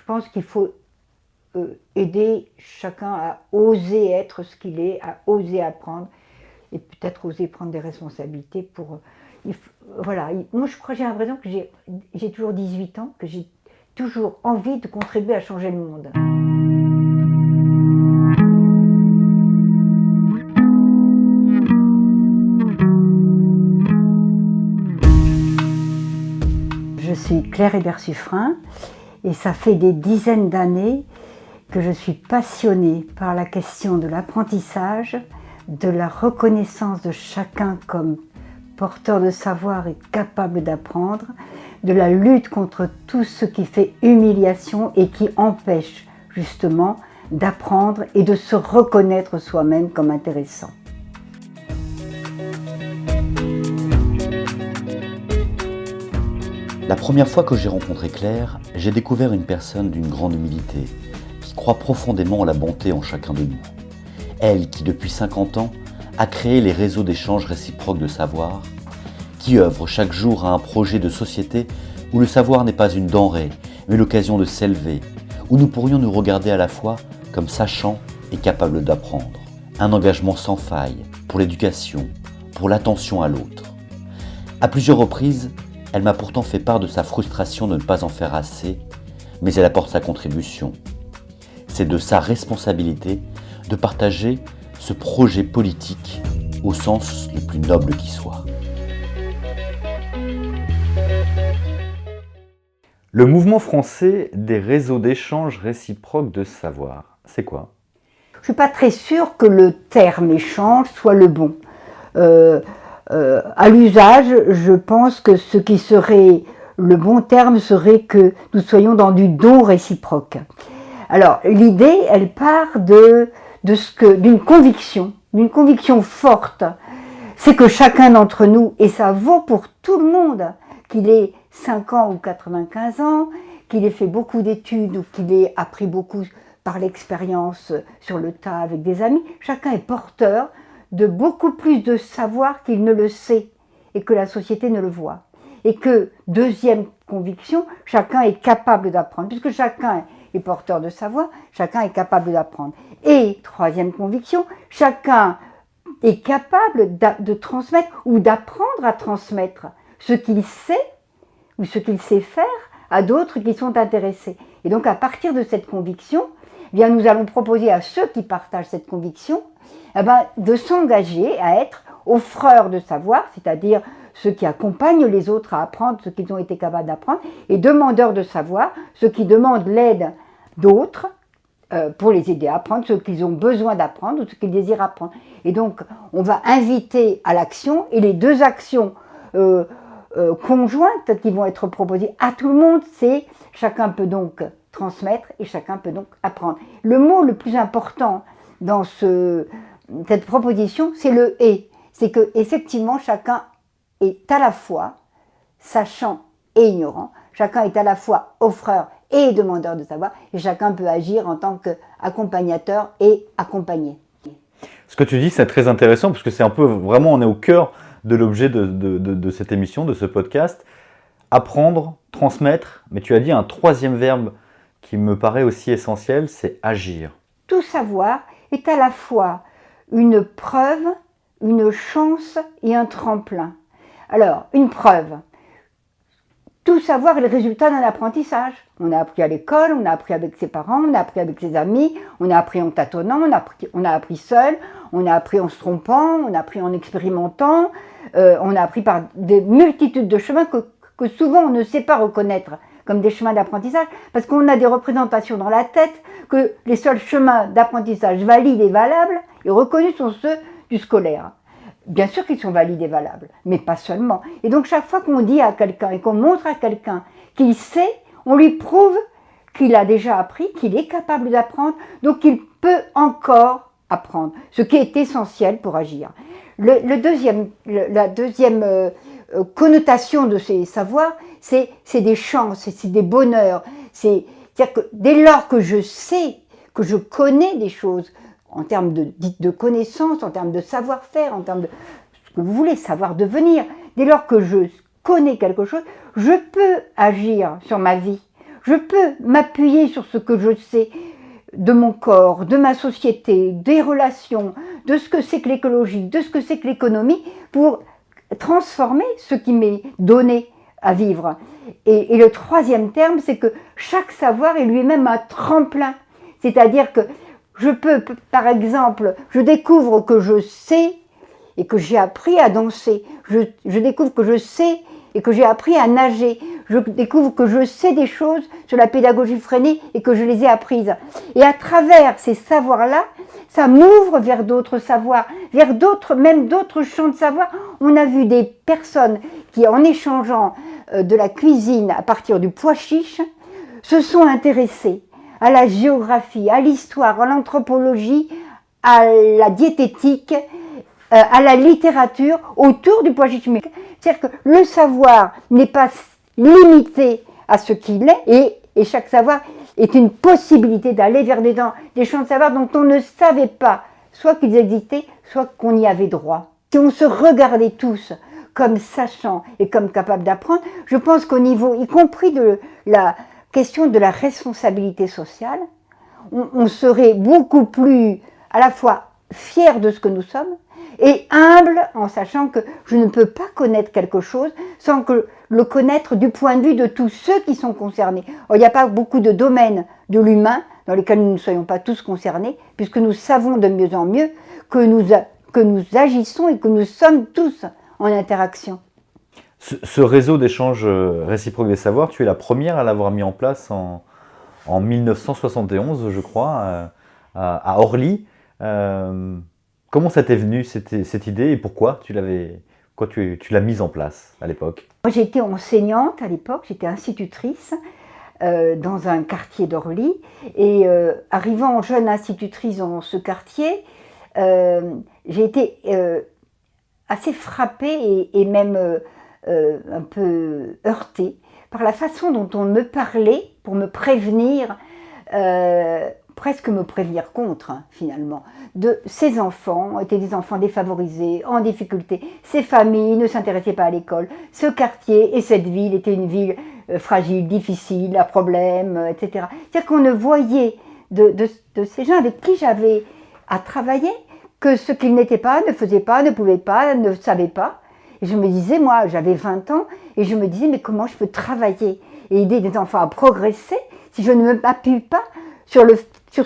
pense qu'il faut aider chacun à oser être ce qu'il est, à oser apprendre et peut-être oser prendre des responsabilités pour... voilà, moi j'ai l'impression que j'ai toujours 18 ans, que j'ai toujours envie de contribuer à changer le monde. Je suis Claire Hébert-Suffren et ça fait des dizaines d'années que je suis passionnée par la question de l'apprentissage, de la reconnaissance de chacun comme porteur de savoir et capable d'apprendre, de la lutte contre tout ce qui fait humiliation et qui empêche justement d'apprendre et de se reconnaître soi-même comme intéressant. La première fois que j'ai rencontré Claire, j'ai découvert une personne d'une grande humilité, qui croit profondément en la bonté en chacun de nous. Elle qui, depuis 50 ans, a créé les réseaux d'échange réciproques de savoir, qui œuvre chaque jour à un projet de société où le savoir n'est pas une denrée, mais l'occasion de s'élever, où nous pourrions nous regarder à la fois comme sachants et capables d'apprendre. Un engagement sans faille pour l'éducation, pour l'attention à l'autre. À plusieurs reprises, elle m'a pourtant fait part de sa frustration de ne pas en faire assez, mais elle apporte sa contribution. C'est de sa responsabilité de partager ce projet politique au sens le plus noble qui soit. Le mouvement français des réseaux d'échange réciproques de savoir, c'est quoi? Je ne suis pas très sûre que le terme échange soit le bon. À l'usage, je pense que ce qui serait le bon terme serait que nous soyons dans du don réciproque. Alors, l'idée, elle part d'une conviction forte. C'est que chacun d'entre nous, et ça vaut pour tout le monde, qu'il ait 5 ans ou 95 ans, qu'il ait fait beaucoup d'études ou qu'il ait appris beaucoup par l'expérience sur le tas avec des amis, chacun est porteur de beaucoup plus de savoir qu'il ne le sait et que la société ne le voit. Et que, deuxième conviction, chacun est capable d'apprendre. Puisque chacun est porteur de savoir, chacun est capable d'apprendre. Et, troisième conviction, chacun est capable de transmettre ou d'apprendre à transmettre ce qu'il sait ou ce qu'il sait faire à d'autres qui sont intéressés. Et donc, à partir de cette conviction, eh bien, nous allons proposer à ceux qui partagent cette conviction de s'engager à être offreurs de savoir, c'est-à-dire ceux qui accompagnent les autres à apprendre ce qu'ils ont été capables d'apprendre, et demandeurs de savoir, ceux qui demandent l'aide d'autres pour les aider à apprendre ce qu'ils ont besoin d'apprendre ou ce qu'ils désirent apprendre. Et donc, on va inviter à l'action, et les deux actions conjointes qui vont être proposées à tout le monde, c'est chacun peut donc transmettre et chacun peut donc apprendre. Le mot le plus important dans cette proposition, c'est le « et ». C'est que effectivement chacun est à la fois sachant et ignorant, chacun est à la fois offreur et demandeur de savoir, et chacun peut agir en tant qu'accompagnateur et accompagné. Ce que tu dis, c'est très intéressant, parce que c'est un peu, vraiment, on est au cœur de l'objet de cette émission, de ce podcast. Apprendre, transmettre, mais tu as dit un troisième verbe qui me paraît aussi essentiel, c'est agir. Tout savoir est à la fois une preuve, une chance et un tremplin. Alors, une preuve. Tout savoir est le résultat d'un apprentissage. On a appris à l'école, on a appris avec ses parents, on a appris avec ses amis, on a appris en tâtonnant, on a appris seul, on a appris en se trompant, on a appris en expérimentant, on a appris par des multitudes de chemins que souvent on ne sait pas reconnaître comme des chemins d'apprentissage, parce qu'on a des représentations dans la tête que les seuls chemins d'apprentissage valides et valables et reconnus sont ceux du scolaire. Bien sûr qu'ils sont valides et valables, mais pas seulement. Et donc chaque fois qu'on dit à quelqu'un et qu'on montre à quelqu'un qu'il sait, on lui prouve qu'il a déjà appris, qu'il est capable d'apprendre, donc qu'il peut encore apprendre, ce qui est essentiel pour agir. La deuxième connotation de ces savoirs, c'est des chances, c'est des bonheurs. C'est-à-dire que dès lors que je sais, que je connais des choses, en termes de connaissances, en termes de savoir-faire, en termes de ce que vous voulez, savoir devenir, dès lors que je connais quelque chose, je peux agir sur ma vie. Je peux m'appuyer sur ce que je sais de mon corps, de ma société, des relations, de ce que c'est que l'écologie, de ce que c'est que l'économie, pour transformer ce qui m'est donné à vivre. Et le troisième terme, c'est que chaque savoir est lui-même un tremplin. C'est-à-dire que je peux, par exemple, je découvre que je sais et que j'ai appris à danser. Je découvre que je sais et que j'ai appris à nager. Je découvre que je sais des choses sur la pédagogie freinée et que je les ai apprises. Et à travers ces savoirs-là, ça m'ouvre vers d'autres savoirs, vers d'autres, même d'autres champs de savoir. On a vu des personnes qui, en échangeant de la cuisine à partir du pois chiche, se sont intéressées à la géographie, à l'histoire, à l'anthropologie, à la diététique, à la littérature autour du pois chiche. C'est-à-dire que le savoir n'est pas limité à ce qu'il est et chaque savoir est une possibilité d'aller vers des champs de savoir dont on ne savait pas, soit qu'ils existaient, soit qu'on y avait droit. Si on se regardait tous comme sachants et comme capables d'apprendre, je pense qu'au niveau, y compris de la question de la responsabilité sociale, on serait beaucoup plus à la fois fiers de ce que nous sommes et humble en sachant que je ne peux pas connaître quelque chose sans que le connaître du point de vue de tous ceux qui sont concernés. Or, il n'y a pas beaucoup de domaines de l'humain dans lesquels nous ne soyons pas tous concernés, puisque nous savons de mieux en mieux que nous agissons et que nous sommes tous en interaction. Ce réseau d'échange réciproque des savoirs, tu es la première à l'avoir mis en place en 1971, je crois, à Orly. Comment ça t'est venu cette idée et pourquoi tu l'as mise en place à l'époque? Moi, j'étais enseignante à l'époque, j'étais institutrice dans un quartier d'Orly. Et arrivant jeune institutrice dans ce quartier, j'ai été assez frappée et même un peu heurtée par la façon dont on me parlait pour me prévenir, presque me prévenir contre, finalement, de ces enfants, étaient des enfants défavorisés, en difficulté. Ces familles ne s'intéressaient pas à l'école. Ce quartier et cette ville étaient une ville fragile, difficile, à problème, etc. C'est-à-dire qu'on ne voyait de ces gens avec qui j'avais à travailler que ce qu'ils n'étaient pas, ne faisaient pas, ne pouvaient pas, ne savaient pas. Et je me disais, moi, j'avais 20 ans, et je me disais, mais comment je peux travailler et aider des enfants à progresser si je ne m'appuie pas sur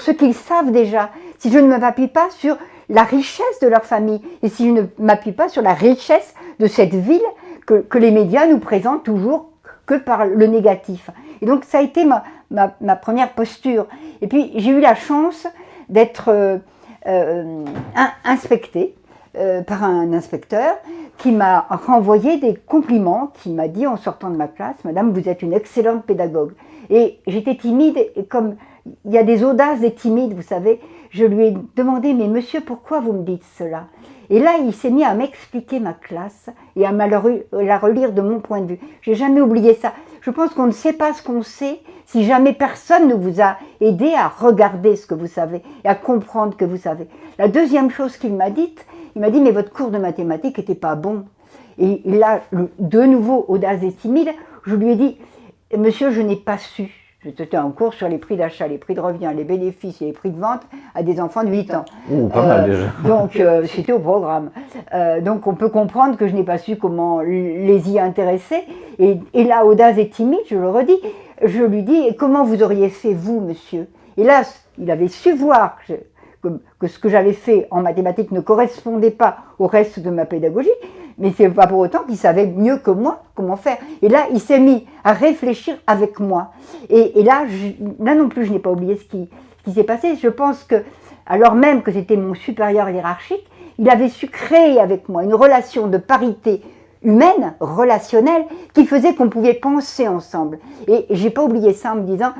ce qu'ils savent déjà, si je ne m'appuie pas sur la richesse de leur famille, et si je ne m'appuie pas sur la richesse de cette ville que les médias nous présentent toujours que par le négatif. Et donc ça a été ma première posture. Et puis j'ai eu la chance d'être inspectée par un inspecteur qui m'a renvoyé des compliments, qui m'a dit en sortant de ma classe, « Madame, vous êtes une excellente pédagogue ». Et j'étais timide, et comme il y a des audaces des timides, vous savez, je lui ai demandé « Mais monsieur, pourquoi vous me dites cela ?» Et là, il s'est mis à m'expliquer ma classe et à la relire de mon point de vue. J'ai jamais oublié ça. Je pense qu'on ne sait pas ce qu'on sait si jamais personne ne vous a aidé à regarder ce que vous savez et à comprendre ce que vous savez. La deuxième chose qu'il m'a dite, il m'a dit « Mais votre cours de mathématiques n'était pas bon ». Et là, de nouveau, audace des timides, je lui ai dit « Monsieur, je n'ai pas su ». C'était un cours sur les prix d'achat, les prix de revient, les bénéfices et les prix de vente à des enfants de 8 ans. Pas mal déjà. Donc c'était au programme. Donc on peut comprendre que je n'ai pas su comment les y intéresser. Et là, audace et timide, je le redis, je lui dis, et comment vous auriez fait vous, monsieur? Et là, il avait su voir que ce que j'avais fait en mathématiques ne correspondait pas au reste de ma pédagogie, mais ce n'est pas pour autant qu'il savait mieux que moi comment faire. Et là, il s'est mis à réfléchir avec moi. Et là non plus, je n'ai pas oublié ce qui s'est passé. Je pense que, alors même que c'était mon supérieur hiérarchique, il avait su créer avec moi une relation de parité humaine, relationnelle, qui faisait qu'on pouvait penser ensemble. Et je n'ai pas oublié ça en me disant,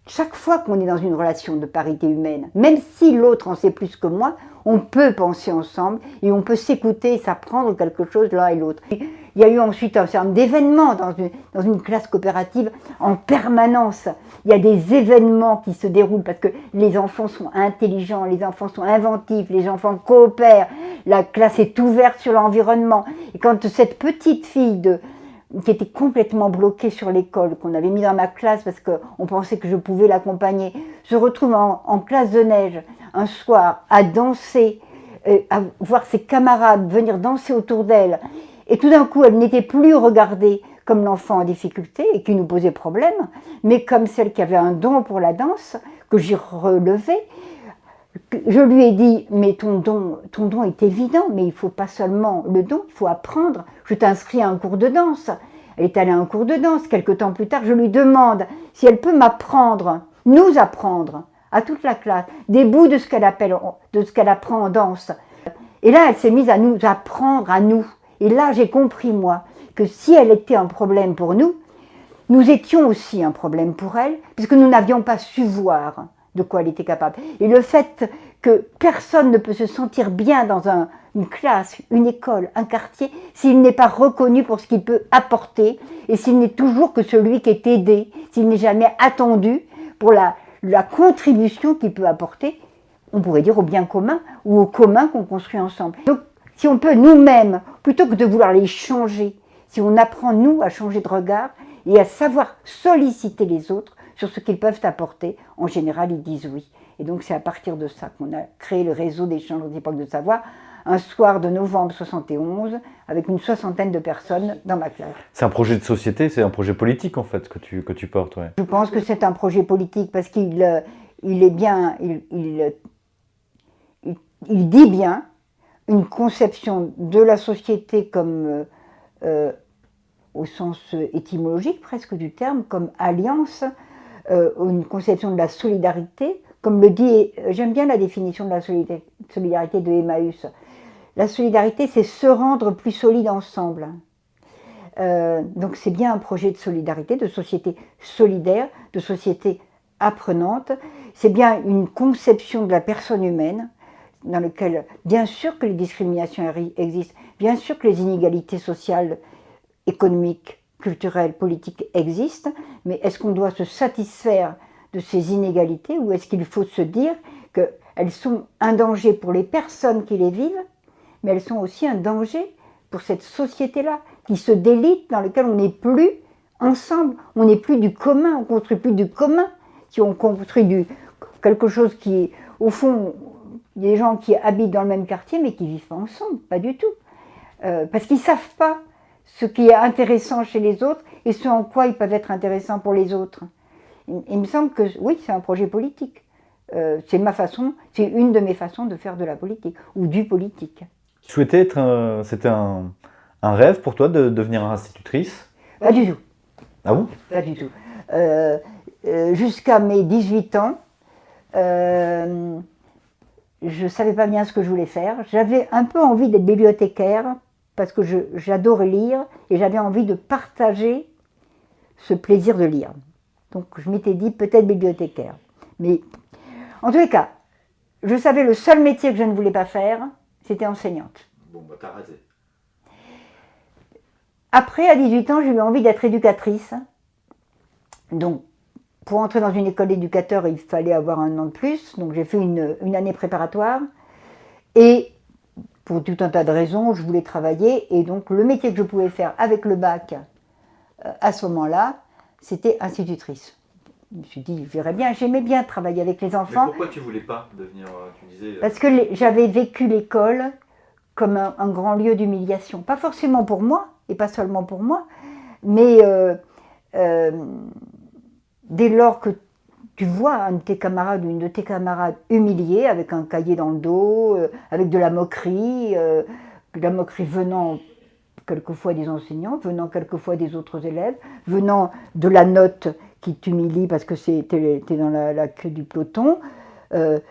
chaque fois qu'on est dans une relation de parité humaine, même si l'autre en sait plus que moi, on peut penser ensemble et on peut s'écouter et s'apprendre quelque chose l'un et l'autre. Il y a eu ensuite un certain nombre d'événements dans une classe coopérative en permanence. Il y a des événements qui se déroulent parce que les enfants sont intelligents, les enfants sont inventifs, les enfants coopèrent, la classe est ouverte sur l'environnement. Et quand cette petite fille qui était complètement bloquée sur l'école, qu'on avait mis dans ma classe parce qu'on pensait que je pouvais l'accompagner, se retrouve en classe de neige un soir à danser, à voir ses camarades venir danser autour d'elle, et tout d'un coup elle n'était plus regardée comme l'enfant en difficulté et qui nous posait problème, mais comme celle qui avait un don pour la danse, que j'ai relevé. Je lui ai dit, mais ton don est évident, mais il ne faut pas seulement le don, il faut apprendre. Je t'inscris à un cours de danse. Elle est allée à un cours de danse. Quelque temps plus tard, je lui demande si elle peut m'apprendre, nous apprendre, à toute la classe, des bouts de ce qu'elle apprend en danse. Et là, elle s'est mise à nous apprendre, à nous. Et là, j'ai compris, moi, que si elle était un problème pour nous, nous étions aussi un problème pour elle, puisque nous n'avions pas su voir de quoi elle était capable. Et le fait que personne ne peut se sentir bien dans une classe, une école, un quartier, s'il n'est pas reconnu pour ce qu'il peut apporter, et s'il n'est toujours que celui qui est aidé, s'il n'est jamais attendu pour la contribution qu'il peut apporter, on pourrait dire au bien commun, ou au commun qu'on construit ensemble. Donc, si on peut nous-mêmes, plutôt que de vouloir les changer, si on apprend, nous, à changer de regard, et à savoir solliciter les autres sur ce qu'ils peuvent apporter, en général, ils disent oui. Et donc, c'est à partir de ça qu'on a créé le réseau d'échange aux époques de savoir, un soir de novembre 71, avec une soixantaine de personnes dans ma classe. C'est un projet de société, c'est un projet politique, en fait, que tu portes, ouais. Je pense que c'est un projet politique, parce qu'il est bien, il dit bien une conception de la société comme... au sens étymologique presque du terme, comme alliance, une conception de la solidarité, comme le dit, j'aime bien la définition de la solidarité de Emmaüs. La solidarité, c'est se rendre plus solide ensemble. Donc c'est bien un projet de solidarité, de société solidaire, de société apprenante. C'est bien une conception de la personne humaine, dans laquelle, bien sûr que les discriminations existent, bien sûr que les inégalités sociales, économiques, culturelles, politiques existent, mais est-ce qu'on doit se satisfaire de ces inégalités ou est-ce qu'il faut se dire qu'elles sont un danger pour les personnes qui les vivent, mais elles sont aussi un danger pour cette société-là, qui se délite, dans laquelle on n'est plus ensemble, on n'est plus du commun, on ne construit plus du commun, si on construit quelque chose qui est, au fond, des gens qui habitent dans le même quartier, mais qui ne vivent pas ensemble, pas du tout. Parce qu'ils ne savent pas ce qui est intéressant chez les autres et ce en quoi ils peuvent être intéressants pour les autres. Il me semble que, oui, c'est un projet politique. C'est une de mes façons de faire de la politique, ou du politique. Tu souhaitais être c'était un rêve pour toi de devenir institutrice? Pas du tout. Ah bon? Pas du tout. Jusqu'à mes 18 ans, je ne savais pas bien ce que je voulais faire. J'avais un peu envie d'être bibliothécaire, parce que j'adorais lire, et j'avais envie de partager ce plaisir de lire. Donc je m'étais dit peut-être bibliothécaire. Mais en tous les cas, je savais le seul métier que je ne voulais pas faire, c'était enseignante. Bon, bah t'as raté. Après, à 18 ans, j'ai eu envie d'être éducatrice. Donc, pour entrer dans une école d'éducateur, il fallait avoir un an de plus. Donc j'ai fait une année préparatoire. Et pour tout un tas de raisons, je voulais travailler. Et donc le métier que je pouvais faire avec le bac à ce moment-là, c'était institutrice. Je me suis dit, je verrais bien, j'aimais bien travailler avec les enfants. Mais pourquoi tu voulais pas devenir, tu disais... Parce que j'avais vécu l'école comme un grand lieu d'humiliation. Pas forcément pour moi, et pas seulement pour moi, mais dès lors que tu vois un de tes camarades ou une de tes camarades humiliée, avec un cahier dans le dos, avec de la moquerie venant quelquefois des enseignants, venant quelquefois des autres élèves, venant de la note qui t'humilie parce que t'es dans la queue du peloton.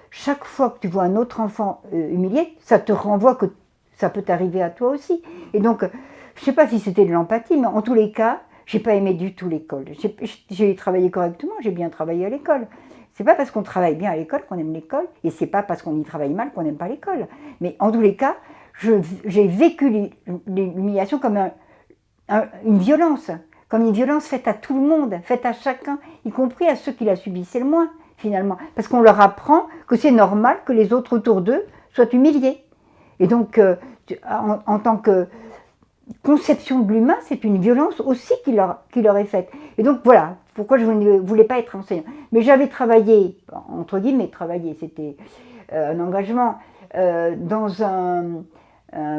Chaque fois que tu vois un autre enfant humilié, ça te renvoie que ça peut t'arriver à toi aussi. Et donc, je ne sais pas si c'était de l'empathie, mais en tous les cas, j'ai pas aimé du tout l'école. J'ai travaillé correctement, j'ai bien travaillé à l'école. C'est pas parce qu'on travaille bien à l'école qu'on aime l'école, et c'est pas parce qu'on y travaille mal qu'on n'aime pas l'école. Mais en tous les cas, j'ai vécu l'humiliation comme une violence, faite à tout le monde, faite à chacun, y compris à ceux qui la subissaient le moins, finalement. Parce qu'on leur apprend que c'est normal que les autres autour d'eux soient humiliés. Et donc, en tant que conception de l'humain, c'est une violence aussi qui leur est faite. Et donc voilà, pourquoi je ne voulais pas être enseignante. Mais j'avais travaillé, entre guillemets, c'était un engagement dans un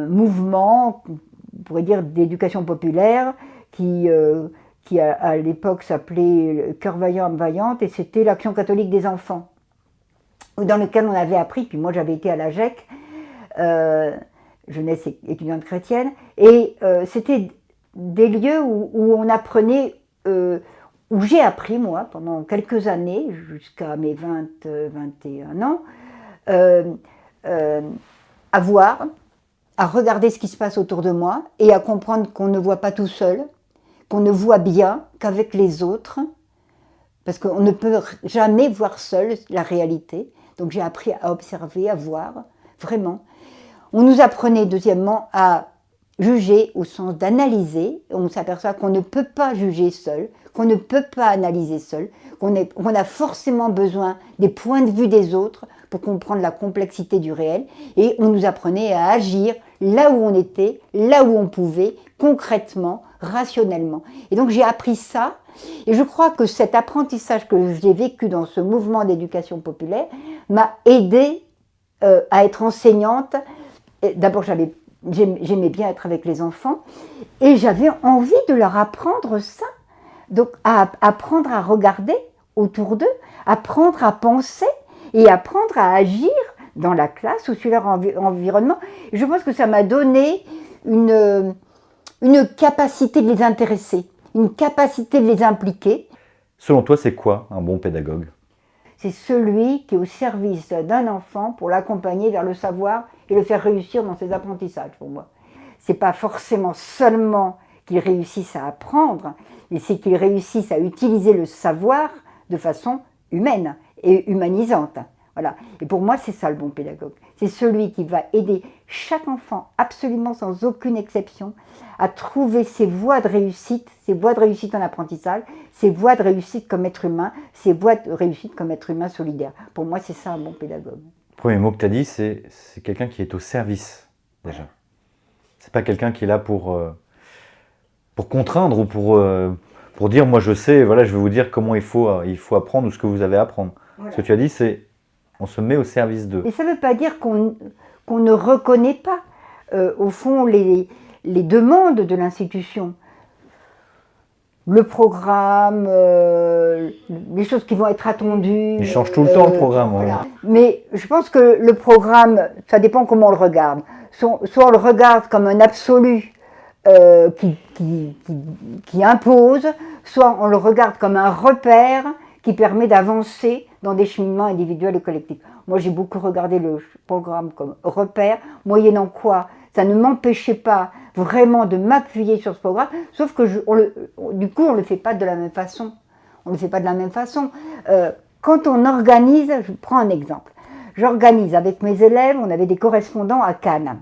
mouvement, on pourrait dire, d'éducation populaire qui à l'époque s'appelait Cœur vaillant, âme vaillante, et c'était l'Action catholique des enfants, dans lequel on avait appris, puis moi j'avais été à la GEC, jeunesse étudiante chrétienne, et c'était des lieux où on apprenait, où j'ai appris moi pendant quelques années, jusqu'à mes 21 ans, à voir, à regarder ce qui se passe autour de moi et à comprendre qu'on ne voit pas tout seul, qu'on ne voit bien qu'avec les autres, parce qu'on ne peut jamais voir seul la réalité. Donc j'ai appris à observer, à voir, vraiment. On nous apprenait, deuxièmement, à juger au sens d'analyser. On s'aperçoit qu'on ne peut pas juger seul, qu'on ne peut pas analyser seul, qu'on a forcément besoin des points de vue des autres pour comprendre la complexité du réel. Et on nous apprenait à agir là où on était, là où on pouvait, concrètement, rationnellement. Et donc j'ai appris ça. Et je crois que cet apprentissage que j'ai vécu dans ce mouvement d'éducation populaire m'a aidée à être enseignante. D'abord, j'aimais bien être avec les enfants et j'avais envie de leur apprendre ça. Donc, à apprendre à regarder autour d'eux, apprendre à penser et apprendre à agir dans la classe ou sur leur environnement. Et je pense que ça m'a donné une capacité de les intéresser, une capacité de les impliquer. Selon toi, c'est quoi un bon pédagogue? C'est celui qui est au service d'un enfant pour l'accompagner vers le savoir et le faire réussir dans ses apprentissages, pour moi. C'est pas forcément seulement qu'il réussisse à apprendre, mais c'est qu'il réussisse à utiliser le savoir de façon humaine et humanisante. Voilà. Et pour moi, c'est ça le bon pédagogue. C'est celui qui va aider chaque enfant, absolument sans aucune exception, à trouver ses voies de réussite en apprentissage, ses voies de réussite comme être humain, ses voies de réussite comme être humain solidaire. Pour moi, c'est ça un bon pédagogue. Le premier mot que tu as dit, c'est quelqu'un qui est au service, déjà. C'est pas quelqu'un qui est là pour contraindre ou pour dire, moi je sais, voilà, je vais vous dire comment il faut apprendre ou ce que vous avez à apprendre. Voilà. Ce que tu as dit, c'est on se met au service d'eux. Et ça ne veut pas dire qu'on ne reconnaît pas, au fond, les demandes de l'institution. Le programme, les choses qui vont être attendues. Il change tout le temps le programme. Voilà. Mais je pense que le programme, ça dépend comment on le regarde. Soit on le regarde comme un absolu qui impose, soit on le regarde comme un repère qui permet d'avancer dans des cheminements individuels et collectifs. Moi, j'ai beaucoup regardé le programme comme repère, moyennant quoi ça ne m'empêchait pas vraiment de m'appuyer sur ce programme, sauf que du coup, on ne le fait pas de la même façon. On ne le fait pas de la même façon. Quand on organise, je prends un exemple. J'organise avec mes élèves, on avait des correspondants à Cannes.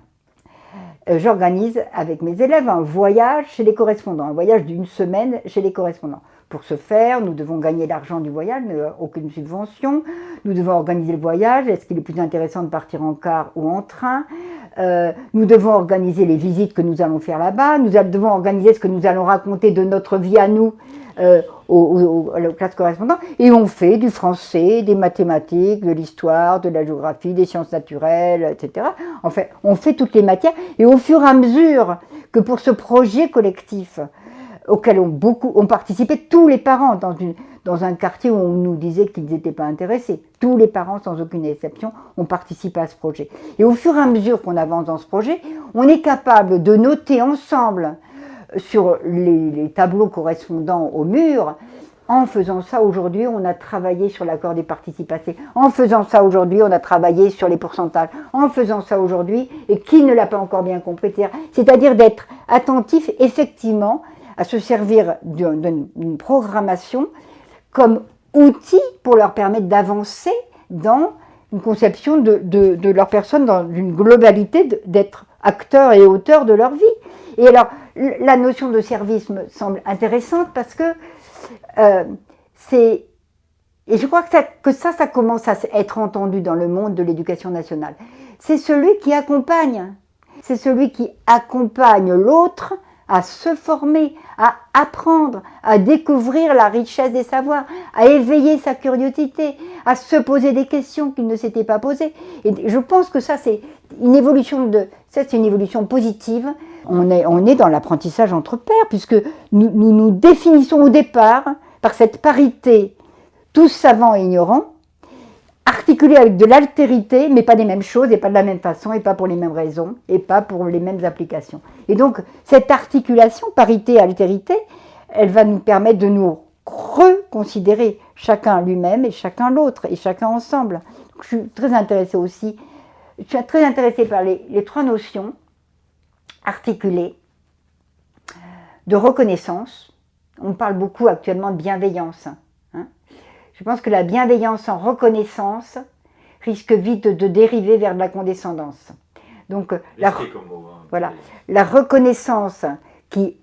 J'organise avec mes élèves un voyage chez les correspondants, un voyage d'une semaine chez les correspondants. Pour ce faire, nous devons gagner l'argent du voyage, aucune subvention. Nous devons organiser le voyage. Est-ce qu'il est plus intéressant de partir en car ou en train? Nous devons organiser les visites que nous allons faire là-bas. Nous devons organiser ce que nous allons raconter de notre vie à nous aux classes correspondantes. Et on fait du français, des mathématiques, de l'histoire, de la géographie, des sciences naturelles, etc. En fait, on fait toutes les matières. Et au fur et à mesure que pour ce projet collectif, auquel ont participé tous les parents dans un quartier où on nous disait qu'ils n'étaient pas intéressés. Tous les parents, sans aucune exception, ont participé à ce projet. Et au fur et à mesure qu'on avance dans ce projet, on est capable de noter ensemble sur les tableaux correspondants au mur. En faisant ça aujourd'hui, on a travaillé sur l'accord des participations. En faisant ça aujourd'hui, on a travaillé sur les pourcentages. En faisant ça aujourd'hui, et qui ne l'a pas encore bien compris, c'est-à-dire d'être attentif effectivement à se servir d'une programmation comme outil pour leur permettre d'avancer dans une conception de leur personne, dans une globalité, d'être acteurs et auteurs de leur vie. Et alors, la notion de service me semble intéressante parce que et je crois que ça commence à être entendu dans le monde de l'éducation nationale. C'est celui qui accompagne. c'est celui qui accompagne l'autre à se former, à apprendre, à découvrir la richesse des savoirs, à éveiller sa curiosité, à se poser des questions qu'il ne s'était pas posées. Et je pense que ça, c'est une évolution positive. On est dans l'apprentissage entre pairs, puisque nous définissons au départ, par cette parité, tous savants et ignorants, articulés avec de l'altérité, mais pas des mêmes choses, et pas de la même façon, et pas pour les mêmes raisons, et pas pour les mêmes applications. Et donc, cette articulation, parité-altérité, elle va nous permettre de nous reconsidérer chacun lui-même, et chacun l'autre, et chacun ensemble. Donc, je suis très intéressée aussi, je suis très intéressée par les trois notions articulées de reconnaissance. On parle beaucoup actuellement de bienveillance. Je pense que la bienveillance en reconnaissance risque vite de dériver vers de la condescendance. Donc, la reconnaissance qui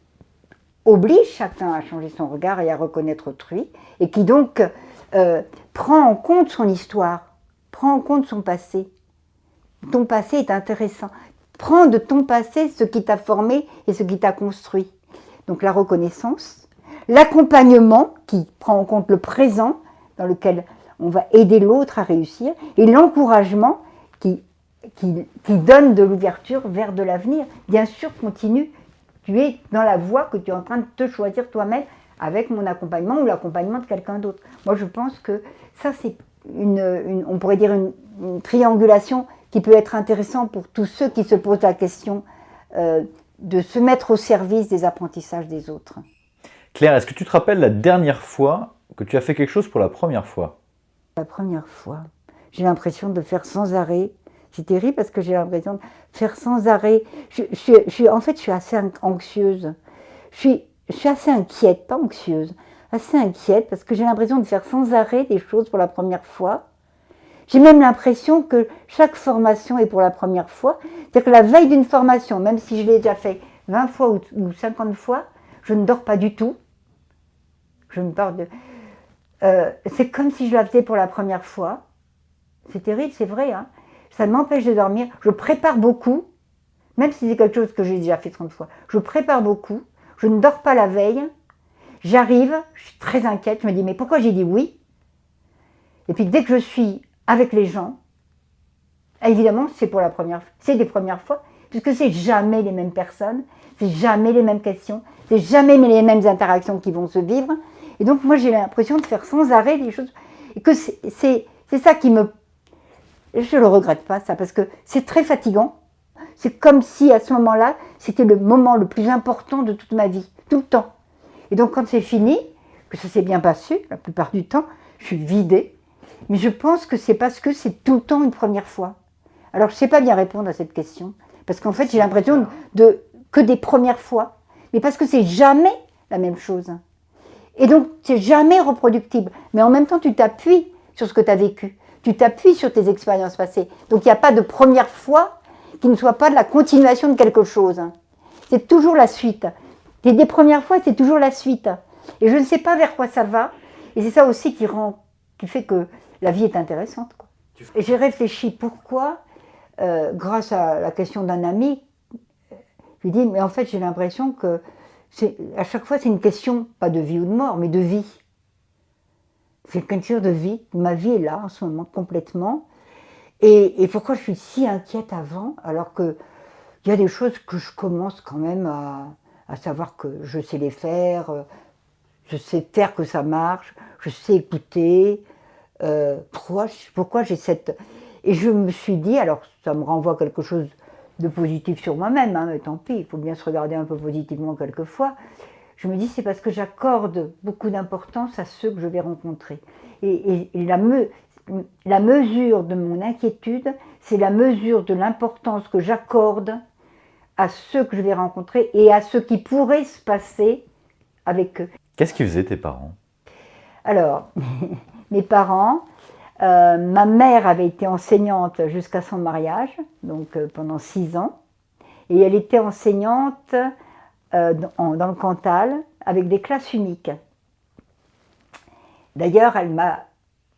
oblige chacun à changer son regard et à reconnaître autrui, et qui donc prend en compte son histoire, prend en compte son passé. Ton passé est intéressant. Prends de ton passé ce qui t'a formé et ce qui t'a construit. Donc la reconnaissance, l'accompagnement qui prend en compte le présent, dans lequel on va aider l'autre à réussir, et l'encouragement qui donne de l'ouverture vers de l'avenir. Bien sûr, continue, tu es dans la voie que tu es en train de te choisir toi-même avec mon accompagnement ou l'accompagnement de quelqu'un d'autre. Moi, je pense que ça, c'est on pourrait dire une triangulation qui peut être intéressante pour tous ceux qui se posent la question de se mettre au service des apprentissages des autres. Claire, est-ce que tu te rappelles la dernière fois que tu as fait quelque chose pour la première fois? La première fois, j'ai l'impression de faire sans arrêt. C'est terrible parce que j'ai l'impression de faire sans arrêt. En fait, je suis assez anxieuse. Je suis assez inquiète, pas anxieuse, assez inquiète parce que j'ai l'impression de faire sans arrêt des choses pour la première fois. J'ai même l'impression que chaque formation est pour la première fois. C'est-à-dire que la veille d'une formation, même si je l'ai déjà fait 20 fois ou 50 fois, je ne dors pas du tout. C'est comme si je la faisais pour la première fois. C'est terrible, c'est vrai. Hein, ça m'empêche de dormir. Je prépare beaucoup, même si c'est quelque chose que j'ai déjà fait 30 fois. Je prépare beaucoup. Je ne dors pas la veille. J'arrive, je suis très inquiète. Je me dis, mais pourquoi j'ai dit oui? Et puis dès que je suis avec les gens, évidemment, c'est des premières fois, puisque c'est jamais les mêmes personnes, c'est jamais les mêmes questions, c'est jamais les mêmes interactions qui vont se vivre. Et donc, moi, j'ai l'impression de faire sans arrêt des choses. Et que c'est ça qui me... Je ne le regrette pas, ça, parce que c'est très fatigant. C'est comme si, à ce moment-là, c'était le moment le plus important de toute ma vie, tout le temps. Et donc, quand c'est fini, que ça s'est bien passé, la plupart du temps, je suis vidée. Mais je pense que c'est parce que c'est tout le temps une première fois. Alors, je ne sais pas bien répondre à cette question. Parce qu'en fait, j'ai l'impression que des premières fois. Mais parce que c'est jamais la même chose. Et donc, c'est jamais reproductible. Mais en même temps, tu t'appuies sur ce que tu as vécu. Tu t'appuies sur tes expériences passées. Donc, il n'y a pas de première fois qui ne soit pas de la continuation de quelque chose. C'est toujours la suite. Des premières fois, c'est toujours la suite. Et je ne sais pas vers quoi ça va. Et c'est ça aussi qui fait que la vie est intéressante, quoi. Et j'ai réfléchi pourquoi, grâce à la question d'un ami, je lui dis, mais en fait, j'ai l'impression que à chaque fois, c'est une question, pas de vie ou de mort, mais de vie. C'est une question de vie. Ma vie est là, en ce moment, complètement. Et pourquoi je suis si inquiète avant, alors qu'il y a des choses que je commence quand même à savoir que je sais les faire, je sais faire que ça marche, je sais écouter. Pourquoi j'ai cette... Et je me suis dit, alors ça me renvoie quelque chose de positif sur moi-même, hein, mais tant pis, il faut bien se regarder un peu positivement quelquefois. Je me dis, c'est parce que j'accorde beaucoup d'importance à ceux que je vais rencontrer. Et la mesure de mon inquiétude, c'est la mesure de l'importance que j'accorde à ceux que je vais rencontrer et à ce qui pourrait se passer avec eux. Qu'est-ce qu'ils faisaient tes parents? Alors, mes parents, ma mère avait été enseignante jusqu'à son mariage, donc pendant 6 ans, et elle était enseignante dans le Cantal avec des classes uniques. D'ailleurs, elle m'a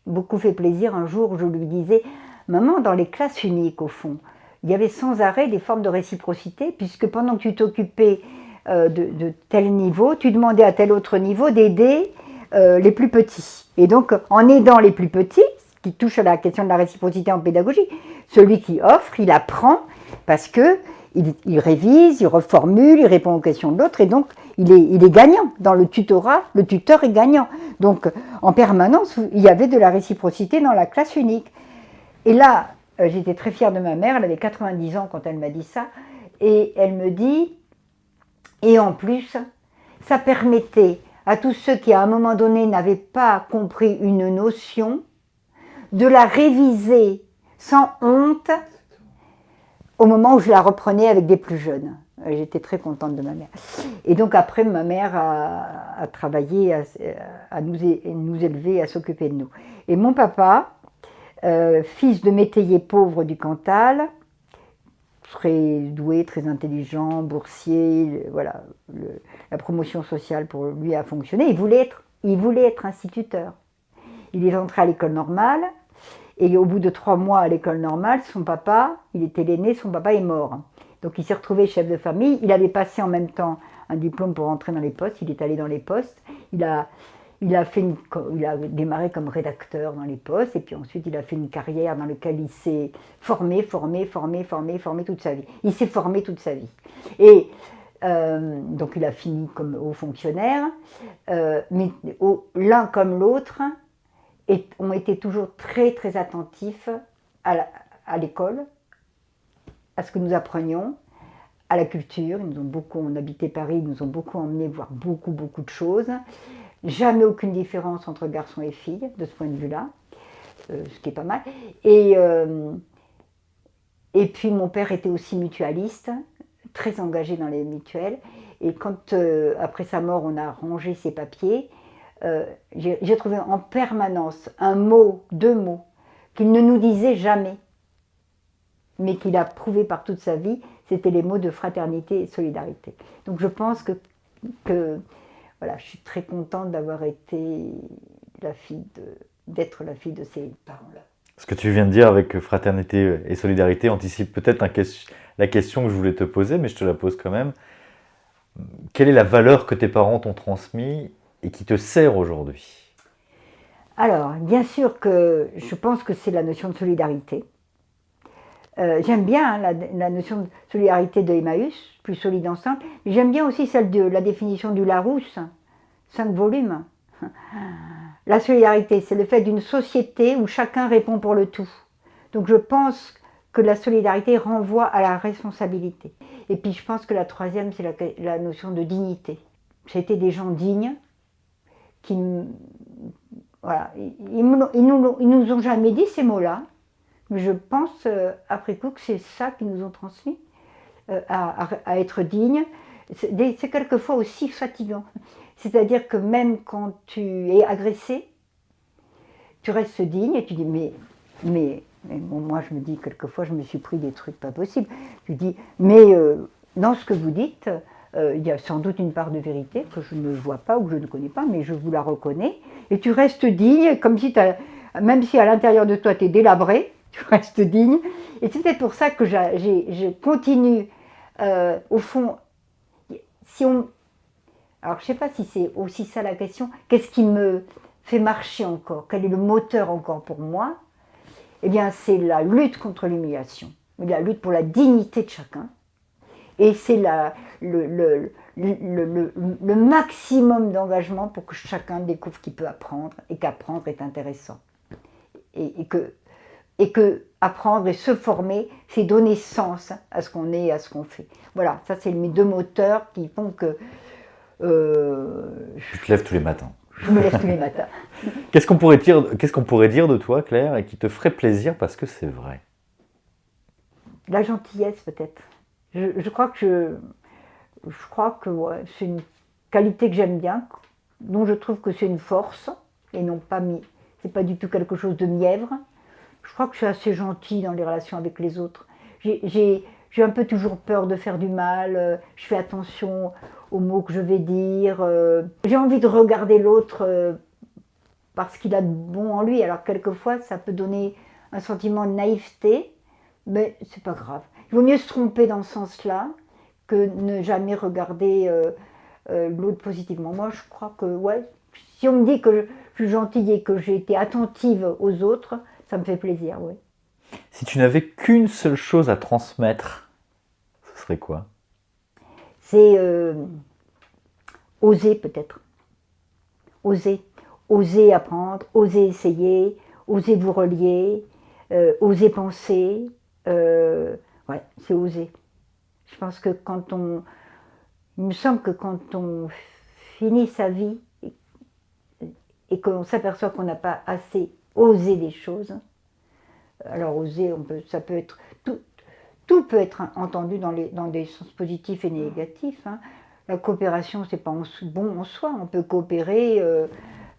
beaucoup fait plaisir un jour où je lui disais « Maman, dans les classes uniques, au fond, il y avait sans arrêt des formes de réciprocité, puisque pendant que tu t'occupais de tel niveau, tu demandais à tel autre niveau d'aider les plus petits. Et donc, en aidant les plus petits, ce qui touche à la question de la réciprocité en pédagogie, celui qui offre, il apprend parce que il révise, il reformule, il répond aux questions de l'autre, et donc il est gagnant. Dans le tutorat, le tuteur est gagnant. Donc, en permanence, il y avait de la réciprocité dans la classe unique. Et là, j'étais très fière de ma mère, elle avait 90 ans quand elle m'a dit ça, et elle me dit, et en plus, ça permettait à tous ceux qui, à un moment donné, n'avaient pas compris une notion, de la réviser sans honte au moment où je la reprenais avec des plus jeunes. J'étais très contente de ma mère. Et donc après, ma mère a travaillé à nous élever, à s'occuper de nous. Et mon papa, fils de métayer pauvre du Cantal, très doué, très intelligent, boursier, voilà, la promotion sociale pour lui a fonctionné. Il voulait être instituteur. Il est entré à l'école normale, et au bout de 3 mois à l'école normale, son papa, il était l'aîné, son papa est mort. Donc il s'est retrouvé chef de famille. Il avait passé en même temps un diplôme pour entrer dans les postes. Il est allé dans les postes. Il a démarré comme rédacteur dans les postes, et puis ensuite il a fait une carrière dans laquelle il s'est formé toute sa vie. Il s'est formé toute sa vie. Et donc il a fini comme haut fonctionnaire, mais l'un comme l'autre ont été toujours très très attentifs à l'école, à ce que nous apprenions, à la culture. On habitait Paris, ils nous ont beaucoup emmenés voir beaucoup de choses. Jamais aucune différence entre garçons et filles, de ce point de vue-là, ce qui est pas mal. Et puis mon père était aussi mutualiste, très engagé dans les mutuelles. Et quand, après sa mort, on a rangé ses papiers, j'ai trouvé en permanence un mot, 2 mots, qu'il ne nous disait jamais, mais qu'il a prouvé par toute sa vie, c'était les mots de fraternité et solidarité. Donc je pense que voilà, je suis très contente d'avoir été d'être la fille de ces parents-là. Ce que tu viens de dire avec fraternité et solidarité anticipe peut-être la question que je voulais te poser, mais je te la pose quand même. Quelle est la valeur que tes parents t'ont transmise et qui te sert aujourd'hui? Alors, bien sûr que je pense que c'est la notion de solidarité. J'aime bien la notion de solidarité de Emmaüs, plus solide ensemble, mais j'aime bien aussi celle de la définition du Larousse, 5 volumes. La solidarité, c'est le fait d'une société où chacun répond pour le tout. Donc je pense que la solidarité renvoie à la responsabilité. Et puis je pense que la troisième, c'est la notion de dignité. C'était des gens dignes qui... Voilà, ils nous ont jamais dit ces mots-là. Mais je pense, après coup, que c'est ça qu'ils nous ont transmis, à être dignes. C'est quelquefois aussi fatigant. C'est-à-dire que même quand tu es agressé, tu restes digne et tu dis, mais bon, moi je me dis, quelquefois je me suis pris des trucs pas possibles. Tu dis, mais dans ce que vous dites, il y a sans doute une part de vérité que je ne vois pas ou que je ne connais pas, mais je vous la reconnais. Et tu restes digne, comme si même si à l'intérieur de toi tu es délabré, tu restes digne. Et c'est peut-être pour ça que je continue, au fond, alors je ne sais pas si c'est aussi ça la question, qu'est-ce qui me fait marcher encore? Quel est le moteur encore pour moi? Eh bien c'est la lutte contre l'humiliation, la lutte pour la dignité de chacun. Et c'est le maximum d'engagement pour que chacun découvre qu'il peut apprendre et qu'apprendre est intéressant. Et que apprendre et se former, c'est donner sens à ce qu'on est et à ce qu'on fait. Voilà, ça c'est mes 2 moteurs qui font que... Tu te lèves tous les matins. Je me lève tous les matins. Qu'est-ce qu'on pourrait dire de toi, Claire, et qui te ferait plaisir parce que c'est vrai? La gentillesse peut-être. Je crois que ouais, c'est une qualité que j'aime bien, dont je trouve que c'est une force, et non pas c'est pas du tout quelque chose de mièvre. Je crois que je suis assez gentille dans les relations avec les autres. J'ai un peu toujours peur de faire du mal, je fais attention aux mots que je vais dire. J'ai envie de regarder l'autre parce qu'il a de bon en lui. Alors quelquefois, ça peut donner un sentiment de naïveté, mais c'est pas grave. vaut mieux se tromper dans ce sens-là que ne jamais regarder l'autre positivement. Moi, je crois que, ouais, si on me dit que je suis gentille et que j'ai été attentive aux autres, ça me fait plaisir, oui. Si tu n'avais qu'une seule chose à transmettre, ce serait quoi? C'est oser peut-être. Oser. Oser apprendre, oser essayer, oser vous relier, oser penser. Ouais, c'est oser. Je pense que il me semble que quand on finit sa vie et qu'on s'aperçoit qu'on n'a pas assez osé des choses, alors oser, ça peut être tout peut être entendu dans des sens positifs et négatifs. Hein. La coopération, c'est pas bon en soi. On peut coopérer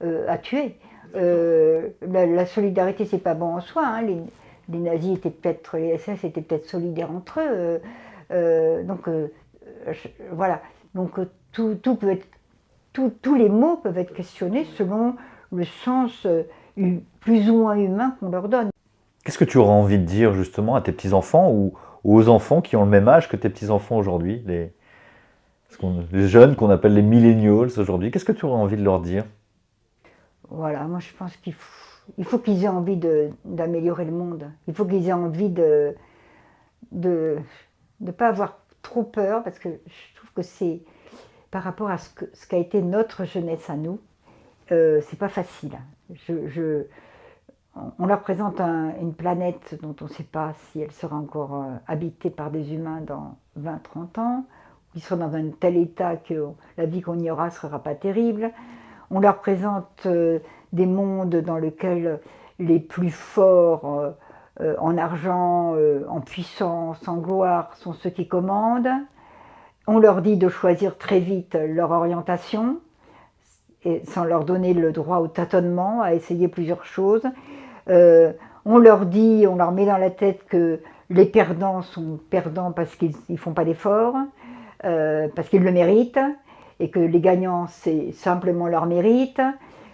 à tuer. La solidarité, c'est pas bon en soi. Hein. Les nazis étaient peut-être, les SS étaient peut-être solidaires entre eux. Voilà. Donc tout peut être, tous les mots peuvent être questionnés selon le sens plus ou moins humain qu'on leur donne. Qu'est-ce que tu aurais envie de dire justement à tes petits-enfants ou aux enfants qui ont le même âge que tes petits-enfants aujourd'hui, les jeunes qu'on appelle les millennials aujourd'hui? Qu'est-ce que tu aurais envie de leur dire? Voilà, moi je pense qu'il faut qu'ils aient envie d'améliorer le monde. Il faut qu'ils aient envie de pas avoir trop peur, parce que je trouve que c'est par rapport à ce qu'a été notre jeunesse à nous, c'est pas facile. On leur présente une planète dont on ne sait pas si elle sera encore habitée par des humains dans 20-30 ans, ils seront dans un tel état que la vie qu'on y aura ne sera pas terrible. On leur présente des mondes dans lesquels les plus forts en argent, en puissance, en gloire sont ceux qui commandent. On leur dit de choisir très vite leur orientation, et sans leur donner le droit au tâtonnement, à essayer plusieurs choses. On leur met dans la tête que les perdants sont perdants parce qu'ils ne font pas d'efforts, parce qu'ils le méritent, et que les gagnants, c'est simplement leur mérite.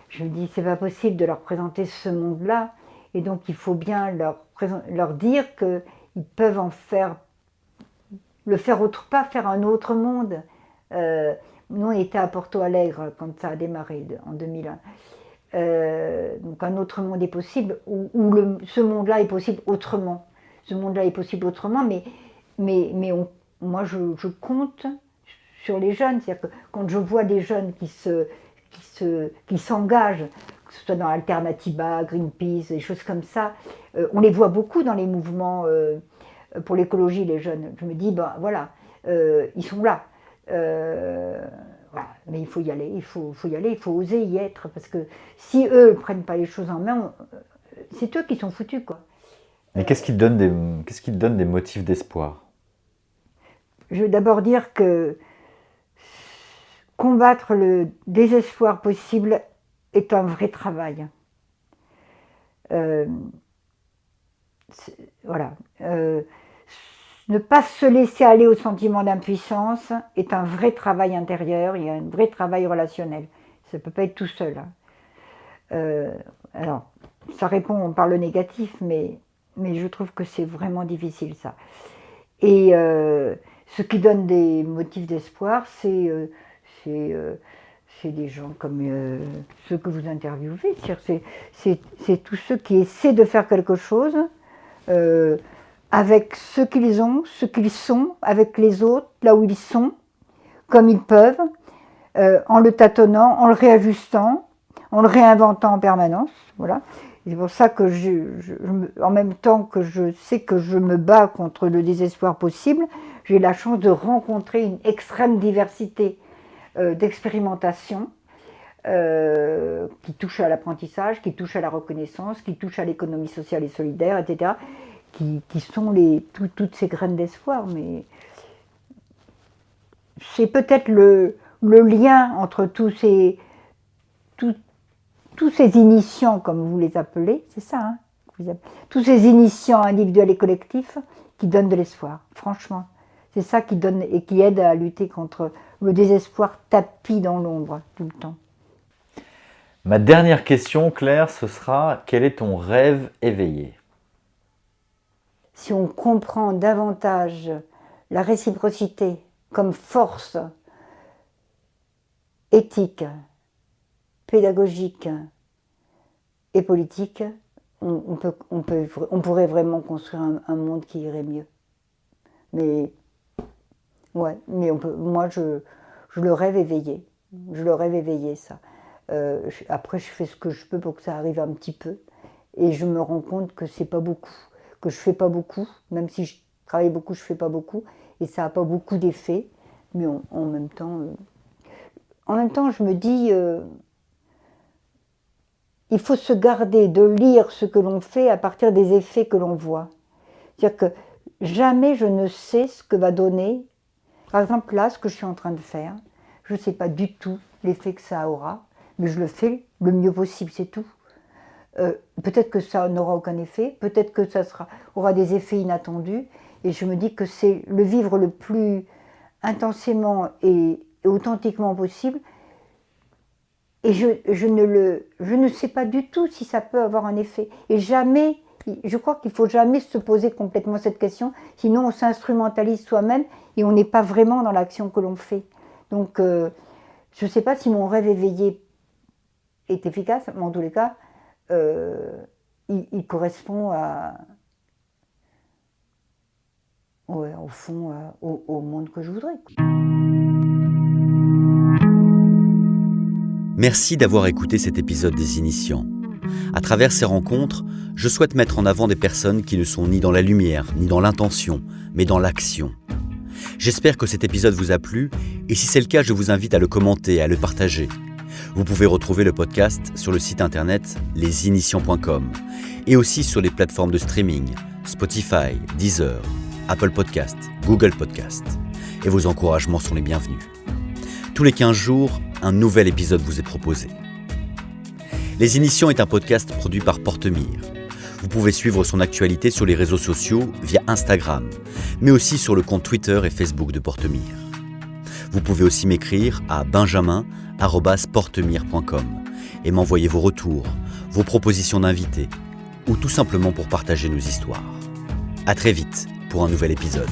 Je me dis, c'est pas possible de leur présenter ce monde-là, et donc il faut bien leur dire qu'ils peuvent pas faire un autre monde. Nous, on était à Porto Alegre quand ça a démarré en 2001. Donc un autre monde est possible, où ce monde-là est possible autrement. Ce monde-là est possible autrement, moi je compte sur les jeunes. C'est-à-dire que quand je vois des jeunes qui s'engagent, que ce soit dans Alternativa, Greenpeace, des choses comme ça, on les voit beaucoup dans les mouvements pour l'écologie, les jeunes. Je me dis, ben voilà, ils sont là. Voilà. Mais il faut y aller, il faut oser y être, parce que si eux ne prennent pas les choses en main, c'est eux qui sont foutus, quoi. Mais qu'est-ce qui te donne des motifs d'espoir? Je veux d'abord dire que combattre le désespoir possible est un vrai travail. Voilà. Ne pas se laisser aller au sentiment d'impuissance est un vrai travail intérieur, il y a un vrai travail relationnel. Ça ne peut pas être tout seul. Alors, ça répond par le négatif, mais je trouve que c'est vraiment difficile, ça. Et ce qui donne des motifs d'espoir, c'est des gens comme ceux que vous interviewez. C'est tous ceux qui essaient de faire quelque chose avec ce qu'ils ont, ce qu'ils sont, avec les autres, là où ils sont, comme ils peuvent, en le tâtonnant, en le réajustant, en le réinventant en permanence. Voilà. C'est pour ça que en même temps que je sais que je me bats contre le désespoir possible, j'ai la chance de rencontrer une extrême diversité d'expérimentation qui touche à l'apprentissage, qui touche à la reconnaissance, qui touche à l'économie sociale et solidaire, etc., qui sont toutes ces graines d'espoir. Mais c'est peut-être le lien entre tous ces initiants, comme vous les appelez, c'est ça, hein, tous ces initiants individuels et collectifs qui donnent de l'espoir, franchement. C'est ça qui donne et qui aide à lutter contre le désespoir tapi dans l'ombre tout le temps. Ma dernière question, Claire, ce sera: quel est ton rêve éveillé? si on comprend davantage la réciprocité comme force éthique, pédagogique et politique, on pourrait vraiment construire un monde qui irait mieux. Mais moi je le rêve éveillé. Je le rêve éveillé, ça. Après, je fais ce que je peux pour que ça arrive un petit peu. Et je me rends compte que c'est pas beaucoup, que je fais pas beaucoup. Même si je travaille beaucoup, je fais pas beaucoup. Et ça n'a pas beaucoup d'effet. Mais en même temps, je me dis, il faut se garder de lire ce que l'on fait à partir des effets que l'on voit. C'est-à-dire que jamais je ne sais ce que va donner. Par exemple, là, ce que je suis en train de faire, je ne sais pas du tout l'effet que ça aura, mais je le fais le mieux possible, c'est tout. Peut-être que ça n'aura aucun effet, peut-être que ça aura des effets inattendus, et je me dis que c'est le vivre le plus intensément et authentiquement possible, et je ne sais pas du tout si ça peut avoir un effet. Et jamais, je crois qu'il ne faut jamais se poser complètement cette question, sinon on s'instrumentalise soi-même et on n'est pas vraiment dans l'action que l'on fait. Donc, je ne sais pas si mon rêve éveillé est efficace, mais en tous les cas, il correspond au fond, au monde que je voudrais. Merci d'avoir écouté cet épisode des Initiants. À travers ces rencontres, je souhaite mettre en avant des personnes qui ne sont ni dans la lumière, ni dans l'intention, mais dans l'action. J'espère que cet épisode vous a plu, et si c'est le cas, je vous invite à le commenter et à le partager. Vous pouvez retrouver le podcast sur le site internet lesinitiants.com et aussi sur les plateformes de streaming Spotify, Deezer, Apple Podcast, Google Podcast. Et vos encouragements sont les bienvenus. Tous les 15 jours, un nouvel épisode vous est proposé. Les Initiants est un podcast produit par Portemire. Vous pouvez suivre son actualité sur les réseaux sociaux via Instagram, mais aussi sur le compte Twitter et Facebook de Portemire. Vous pouvez aussi m'écrire à benjamin@portemire.com et m'envoyer vos retours, vos propositions d'invités, ou tout simplement pour partager nos histoires. À très vite pour un nouvel épisode.